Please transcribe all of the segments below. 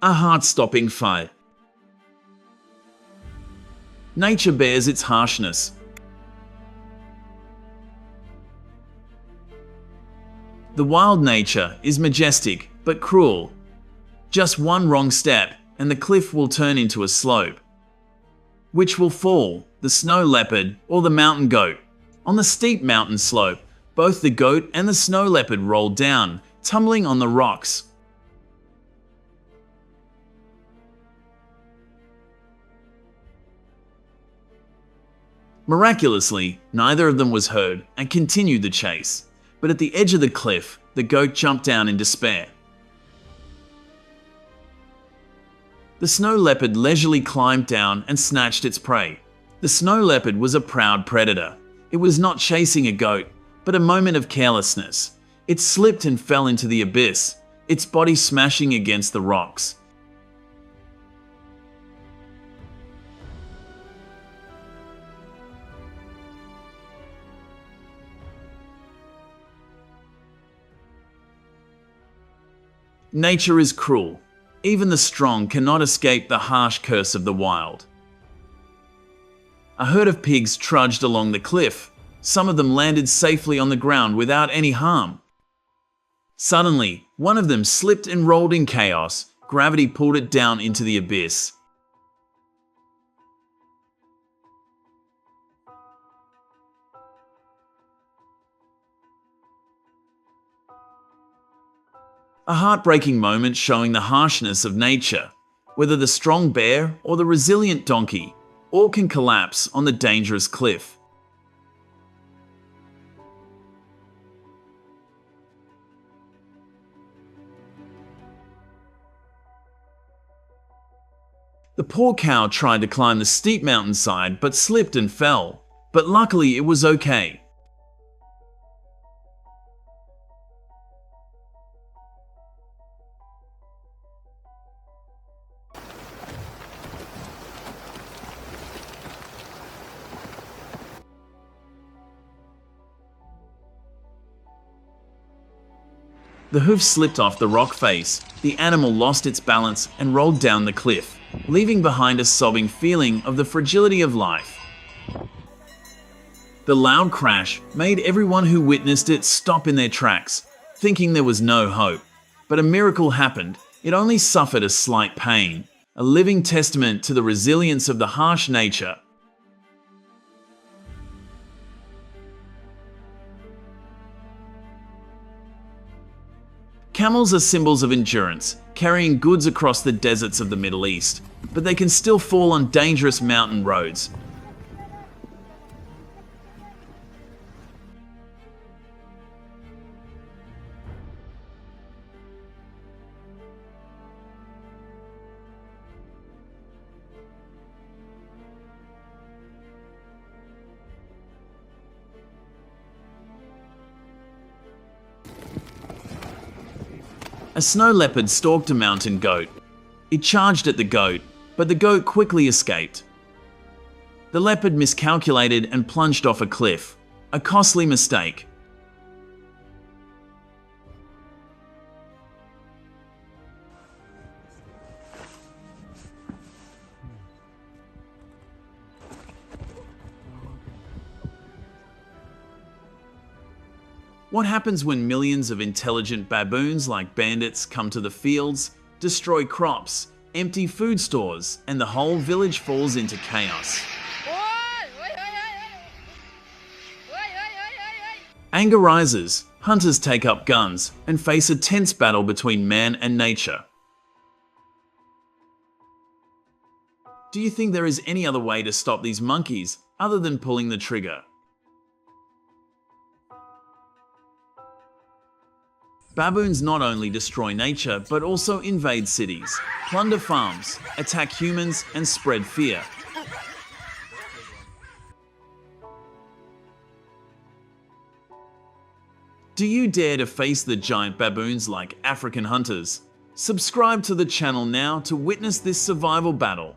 A heart-stopping fight. Nature bears its harshness. The wild nature is majestic but cruel. Just one wrong step and the cliff will turn into a slope. Which will fall, the snow leopard or the mountain goat? On the steep mountain slope, both the goat and the snow leopard rolled down, tumbling on the rocks. Miraculously, neither of them was hurt and continued the chase. But at the edge of the cliff, the goat jumped down in despair. The snow leopard leisurely climbed down and snatched its prey. The snow leopard was a proud predator. It was not chasing a goat, but a moment of carelessness. It slipped and fell into the abyss, its body smashing against the rocks. Nature is cruel. Even the strong cannot escape the harsh curse of the wild. A herd of pigs trudged along the cliff. Some of them landed safely on the ground without any harm. Suddenly, one of them slipped and rolled in chaos. Gravity pulled it down into the abyss. A heartbreaking moment showing the harshness of nature. Whether the strong bear or the resilient donkey, all can collapse on the dangerous cliff. The poor cow tried to climb the steep mountainside but slipped and fell. But luckily it was okay. The hoof slipped off the rock face. The animal lost its balance and rolled down the cliff, leaving behind a sobbing feeling of the fragility of life. The loud crash made everyone who witnessed it stop in their tracks, thinking there was no hope. But a miracle happened. It only suffered a slight pain, a living testament to the resilience of the harsh nature. Camels are symbols of endurance, carrying goods across the deserts of the Middle East, but they can still fall on dangerous mountain roads. A snow leopard stalked a mountain goat. It charged at the goat, but the goat quickly escaped. The leopard miscalculated and plunged off a cliff, a costly mistake. What happens when millions of intelligent baboons like bandits come to the fields, destroy crops, empty food stores, and the whole village falls into chaos? Anger rises, hunters take up guns, and face a tense battle between man and nature. Do you think there is any other way to stop these monkeys other than pulling the trigger? Baboons not only destroy nature, but also invade cities, plunder farms, attack humans, and spread fear. Do you dare to face the giant baboons like African hunters? Subscribe to the channel now to witness this survival battle.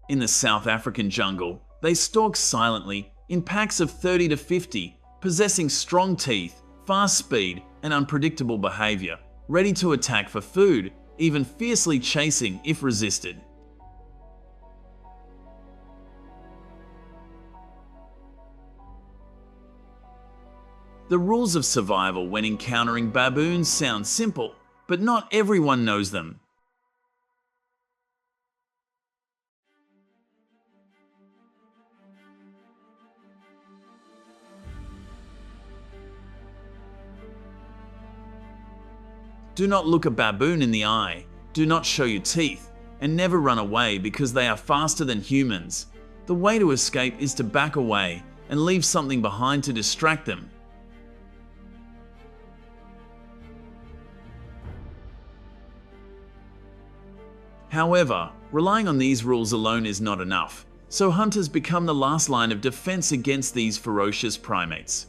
In the South African jungle, they stalk silently in packs of 30 to 50, possessing strong teeth, fast speed, and unpredictable behavior, ready to attack for food, even fiercely chasing if resisted. The rules of survival when encountering baboons sound simple, but not everyone knows them. Do not look a baboon in the eye, do not show your teeth, and never run away because they are faster than humans. The way to escape is to back away and leave something behind to distract them. However, relying on these rules alone is not enough, so hunters become the last line of defense against these ferocious primates.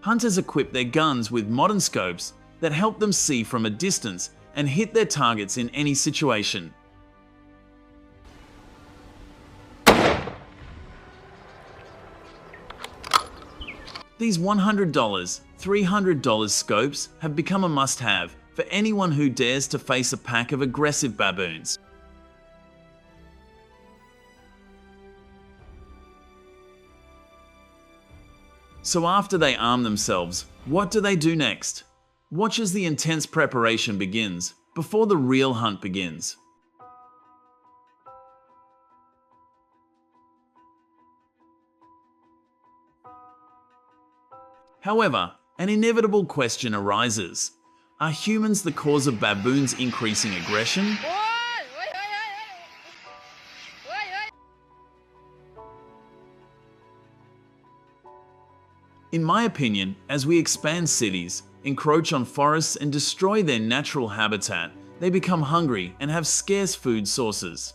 Hunters equip their guns with modern scopes that help them see from a distance and hit their targets in any situation. These $100, $300 scopes have become a must-have for anyone who dares to face a pack of aggressive baboons. So after they arm themselves, what do they do next? Watch as the intense preparation begins, before the real hunt begins. However, an inevitable question arises. Are humans the cause of baboons' increasing aggression? In my opinion, as we expand cities, encroach on forests and destroy their natural habitat, they become hungry and have scarce food sources.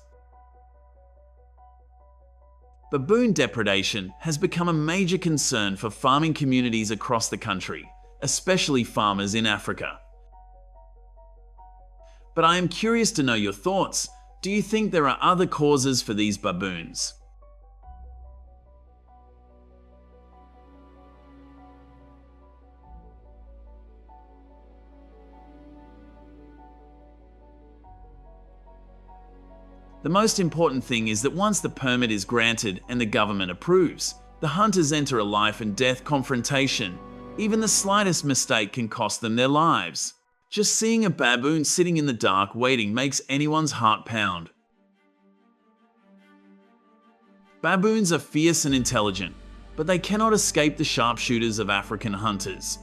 Baboon depredation has become a major concern for farming communities across the country, especially farmers in Africa. But I am curious to know your thoughts. Do you think there are other causes for these baboons? The most important thing is that once the permit is granted and the government approves, the hunters enter a life and death confrontation. Even the slightest mistake can cost them their lives. Just seeing a baboon sitting in the dark waiting makes anyone's heart pound. Baboons are fierce and intelligent, but they cannot escape the sharpshooters of African hunters.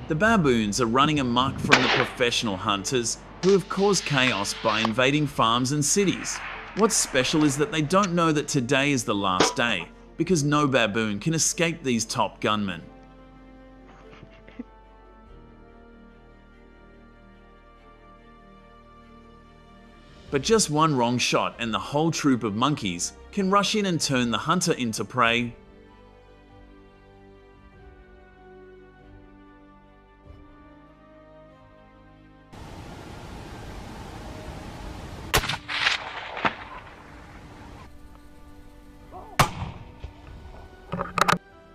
The baboons are running amok from the professional hunters who have caused chaos by invading farms and cities. What's special is that they don't know that today is the last day, because no baboon can escape these top gunmen. But just one wrong shot and the whole troop of monkeys can rush in and turn the hunter into prey.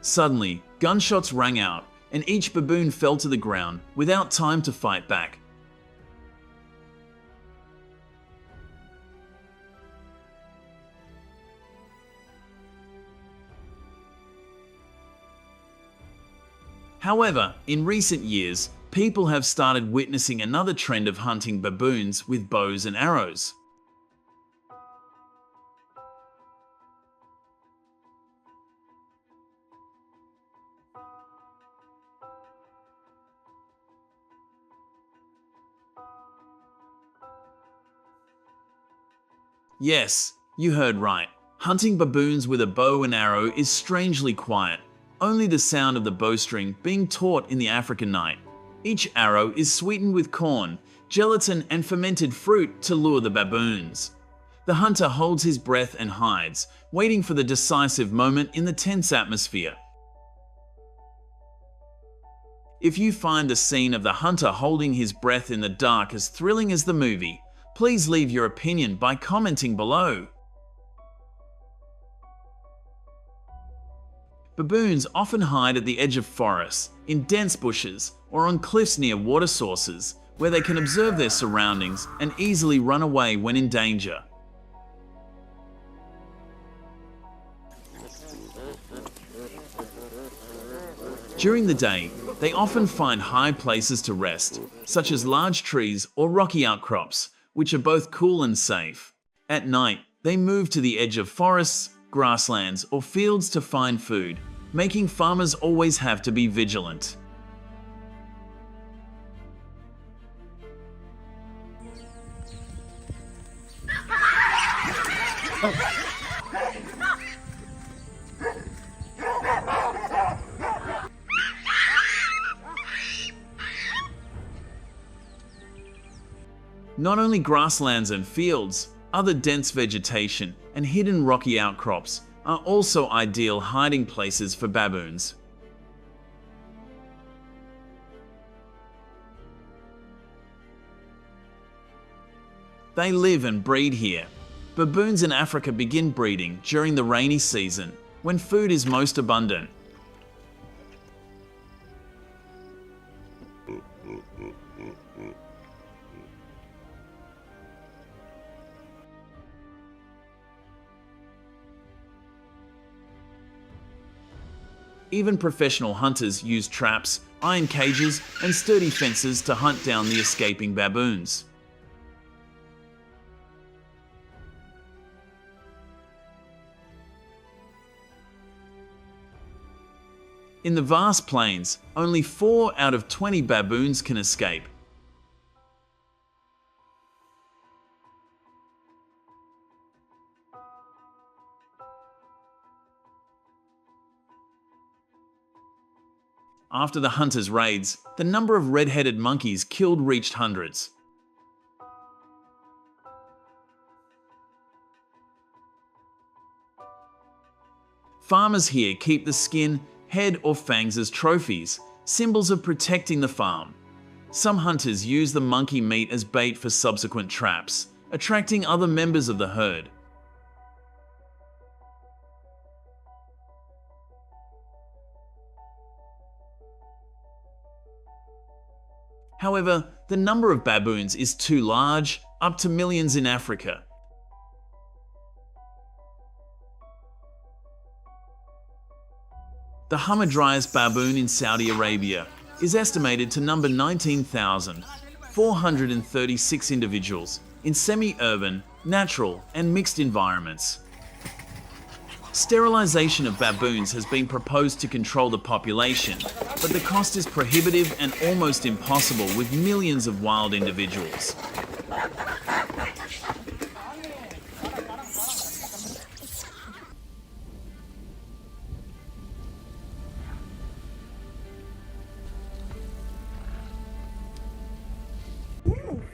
Suddenly, gunshots rang out, and each baboon fell to the ground without time to fight back. However, in recent years, people have started witnessing another trend of hunting baboons with bows and arrows. Yes, you heard right. Hunting baboons with a bow and arrow is strangely quiet, only the sound of the bowstring being taut in the African night. Each arrow is sweetened with corn, gelatin, and fermented fruit to lure the baboons. The hunter holds his breath and hides, waiting for the decisive moment in the tense atmosphere. If you find the scene of the hunter holding his breath in the dark as thrilling as the movie, please leave your opinion by commenting below. Baboons often hide at the edge of forests, in dense bushes, or on cliffs near water sources, where they can observe their surroundings and easily run away when in danger. During the day, they often find high places to rest, such as large trees or rocky outcrops, which are both cool and safe. At night, they move to the edge of forests, grasslands, or fields to find food, making farmers always have to be vigilant. Not only grasslands and fields, other dense vegetation and hidden rocky outcrops are also ideal hiding places for baboons. They live and breed here. Baboons in Africa begin breeding during the rainy season, when food is most abundant. Even professional hunters use traps, iron cages, and sturdy fences to hunt down the escaping baboons. In the vast plains, only 4 out of 20 baboons can escape. After the hunters' raids, the number of red-headed monkeys killed reached hundreds. Farmers here keep the skin, head, or fangs as trophies, symbols of protecting the farm. Some hunters use the monkey meat as bait for subsequent traps, attracting other members of the herd. However, the number of baboons is too large, up to millions in Africa. The Hamadryas baboon in Saudi Arabia is estimated to number 19,436 individuals in semi-urban, natural, and mixed environments. Sterilization of baboons has been proposed to control the population, but the cost is prohibitive and almost impossible with millions of wild individuals.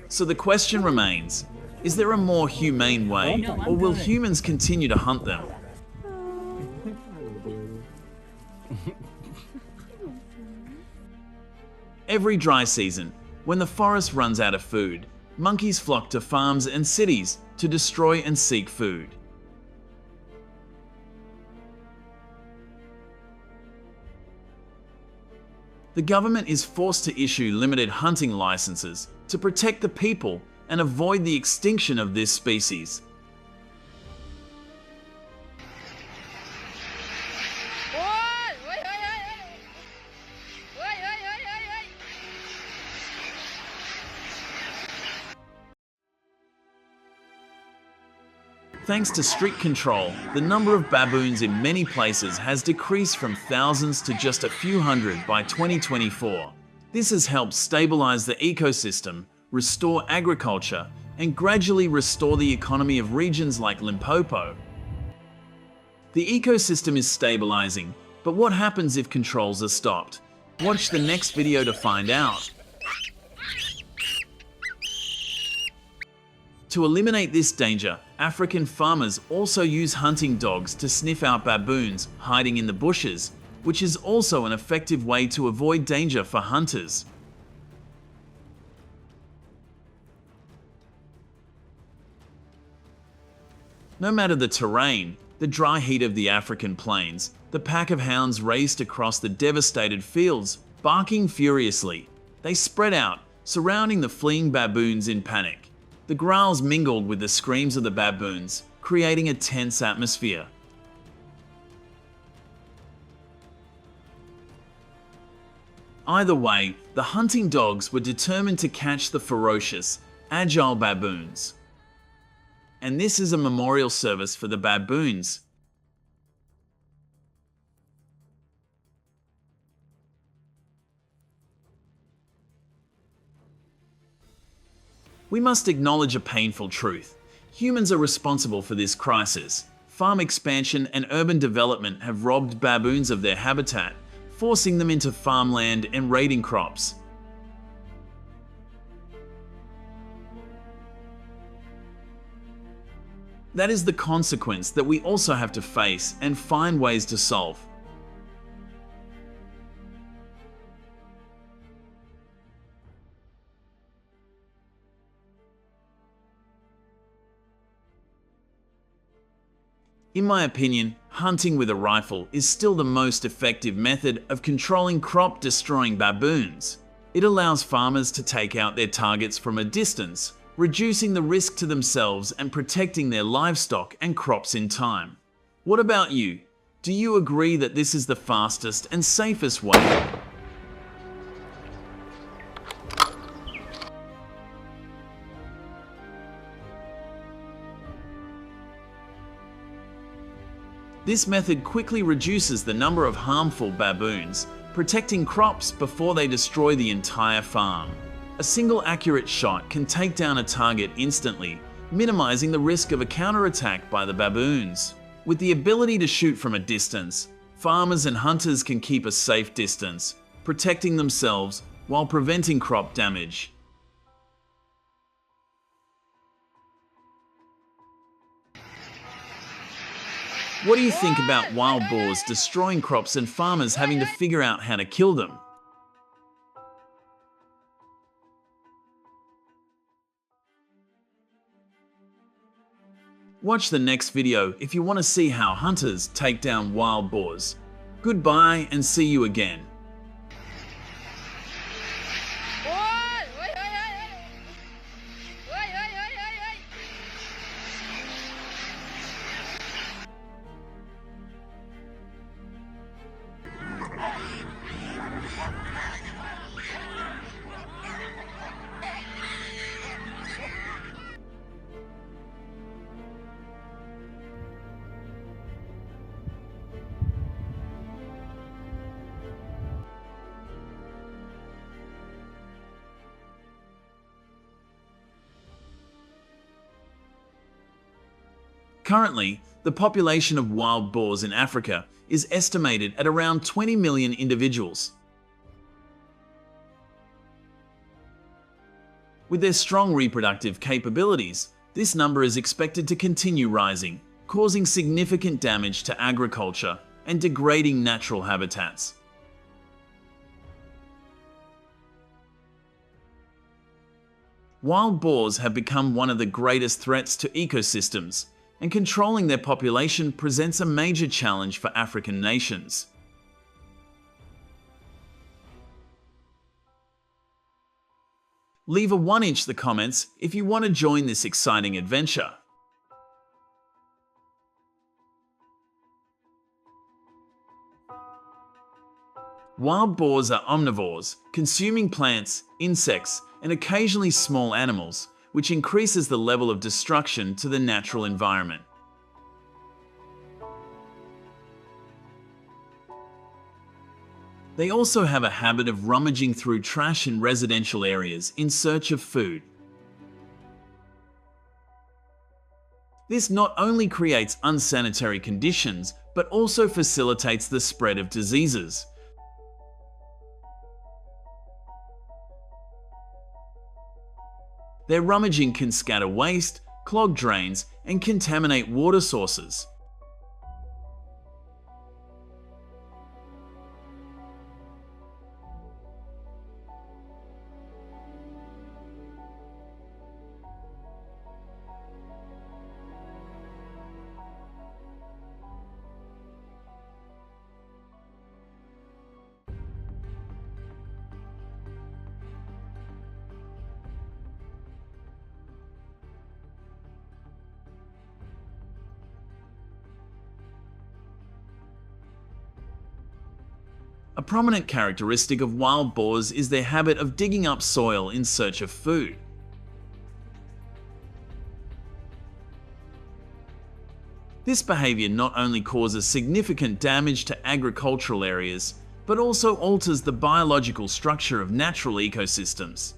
So the question remains, is there a more humane way, or will humans continue to hunt them? Every dry season, when the forest runs out of food, monkeys flock to farms and cities to destroy and seek food. The government is forced to issue limited hunting licenses to protect the people and avoid the extinction of this species. Thanks to strict control, the number of baboons in many places has decreased from thousands to just a few hundred by 2024. This has helped stabilize the ecosystem, restore agriculture, and gradually restore the economy of regions like Limpopo. The ecosystem is stabilizing, but what happens if controls are stopped? Watch the next video to find out. To eliminate this danger, African farmers also use hunting dogs to sniff out baboons hiding in the bushes, which is also an effective way to avoid danger for hunters. No matter the terrain, the dry heat of the African plains, the pack of hounds raced across the devastated fields, barking furiously. They spread out, surrounding the fleeing baboons in panic. The growls mingled with the screams of the baboons, creating a tense atmosphere. Either way, the hunting dogs were determined to catch the ferocious, agile baboons. And this is a memorial service for the baboons. We must acknowledge a painful truth. Humans are responsible for this crisis. Farm expansion and urban development have robbed baboons of their habitat, forcing them into farmland and raiding crops. That is the consequence that we also have to face and find ways to solve. In my opinion, hunting with a rifle is still the most effective method of controlling crop-destroying baboons. It allows farmers to take out their targets from a distance, reducing the risk to themselves and protecting their livestock and crops in time. What about you? Do you agree that this is the fastest and safest way? This method quickly reduces the number of harmful baboons, protecting crops before they destroy the entire farm. A single accurate shot can take down a target instantly, minimizing the risk of a counterattack by the baboons. With the ability to shoot from a distance, farmers and hunters can keep a safe distance, protecting themselves while preventing crop damage. What do you think about wild boars destroying crops and farmers having to figure out how to kill them? Watch the next video if you want to see how hunters take down wild boars. Goodbye and see you again. Currently, the population of wild boars in Africa is estimated at around 20 million individuals. With their strong reproductive capabilities, this number is expected to continue rising, causing significant damage to agriculture and degrading natural habitats. Wild boars have become one of the greatest threats to ecosystems, and controlling their population presents a major challenge for African nations. Leave a 1 in the comments if you want to join this exciting adventure. Wild boars are omnivores, consuming plants, insects, and occasionally small animals, which increases the level of destruction to the natural environment. They also have a habit of rummaging through trash in residential areas in search of food. This not only creates unsanitary conditions, but also facilitates the spread of diseases. Their rummaging can scatter waste, clog drains, and contaminate water sources. A prominent characteristic of wild boars is their habit of digging up soil in search of food. This behavior not only causes significant damage to agricultural areas, but also alters the biological structure of natural ecosystems.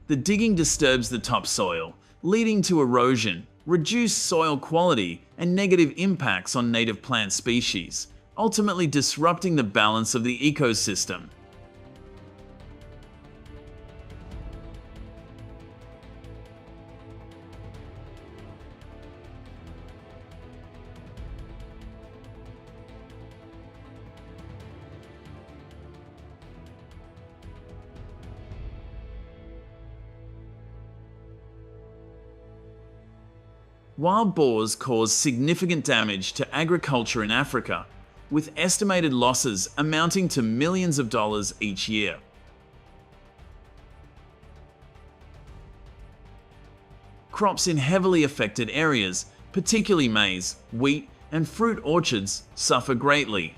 The digging disturbs the topsoil, leading to erosion, reduced soil quality, and negative impacts on native plant species, ultimately disrupting the balance of the ecosystem. Wild boars cause significant damage to agriculture in Africa, with estimated losses amounting to millions of dollars each year. Crops in heavily affected areas, particularly maize, wheat, and fruit orchards, suffer greatly.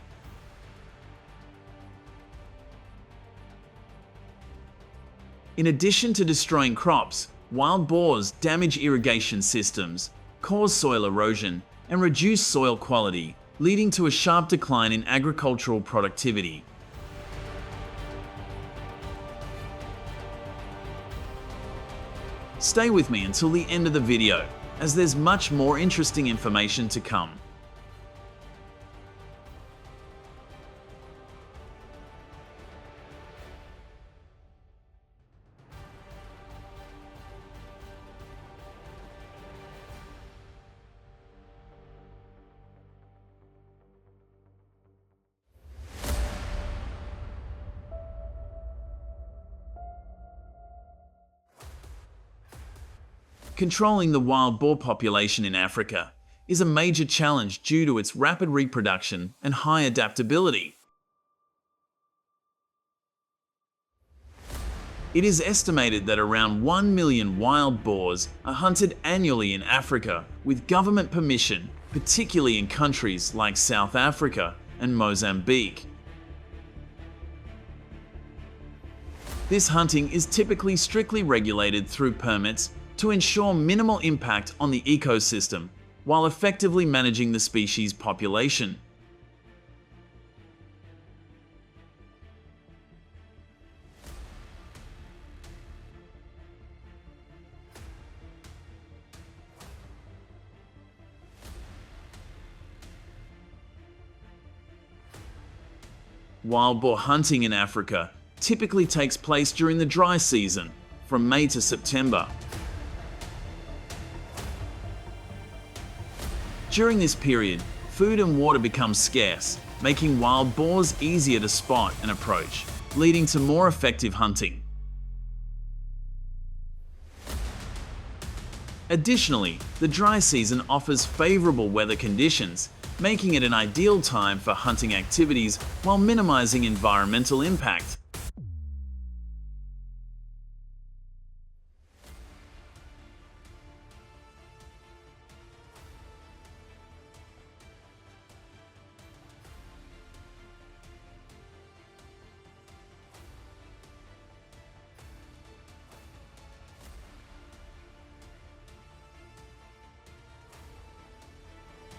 In addition to destroying crops, wild boars damage irrigation systems, cause soil erosion, and reduce soil quality, leading to a sharp decline in agricultural productivity. Stay with me until the end of the video, as there's much more interesting information to come. Controlling the wild boar population in Africa is a major challenge due to its rapid reproduction and high adaptability. It is estimated that around 1 million wild boars are hunted annually in Africa with government permission, particularly in countries like South Africa and Mozambique. This hunting is typically strictly regulated through permits to ensure minimal impact on the ecosystem, while effectively managing the species' population. Wild boar hunting in Africa typically takes place during the dry season, from May to September. During this period, food and water become scarce, making wild boars easier to spot and approach, leading to more effective hunting. Additionally, the dry season offers favorable weather conditions, making it an ideal time for hunting activities while minimizing environmental impact.